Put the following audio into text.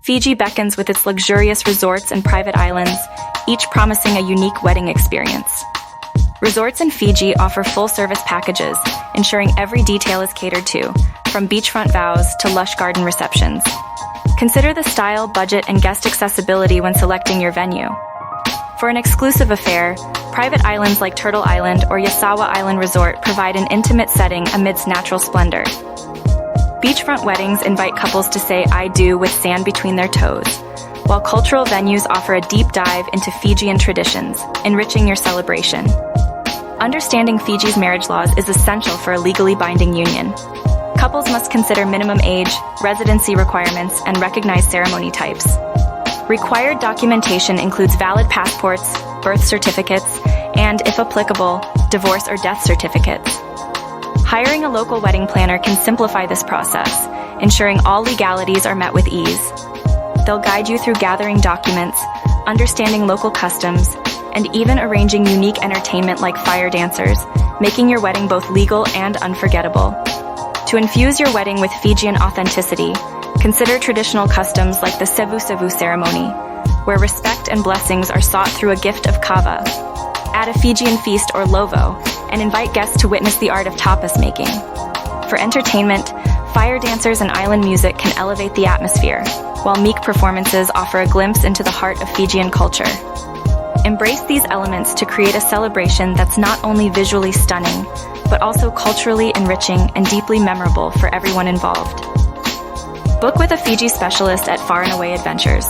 Fiji beckons with its luxurious resorts and private islands, each promising a unique wedding experience. Resorts in Fiji offer full-service packages, ensuring every detail is catered to, from beachfront vows to lush garden receptions. Consider the style, budget, and guest accessibility when selecting your venue. For an exclusive affair, private islands like Turtle Island or Yasawa Island Resort provide an intimate setting amidst natural splendor. Beachfront weddings invite couples to say "I do" with sand between their toes, while cultural venues offer a deep dive into Fijian traditions, enriching your celebration. Understanding Fiji's marriage laws is essential for a legally binding union. Couples must consider minimum age, residency requirements, and recognize ceremony types. Required documentation includes valid passports, birth certificates, and, if applicable, divorce or death certificates. Hiring a local wedding planner can simplify this process, ensuring all legalities are met with ease. They'll guide you through gathering documents, understanding local customs, and even arranging unique entertainment like fire dancers, making your wedding both legal and unforgettable. To infuse your wedding with Fijian authenticity, consider traditional customs like the sevu-sevu ceremony, where respect and blessings are sought through a gift of kava. Add a Fijian feast or lovo, and invite guests to witness the art of tapas making. For entertainment, fire dancers and island music can elevate the atmosphere, while meek performances offer a glimpse into the heart of Fijian culture. Embrace these elements to create a celebration that's not only visually stunning, but also culturally enriching and deeply memorable for everyone involved. Book with a Fiji specialist at Far and Away Adventures.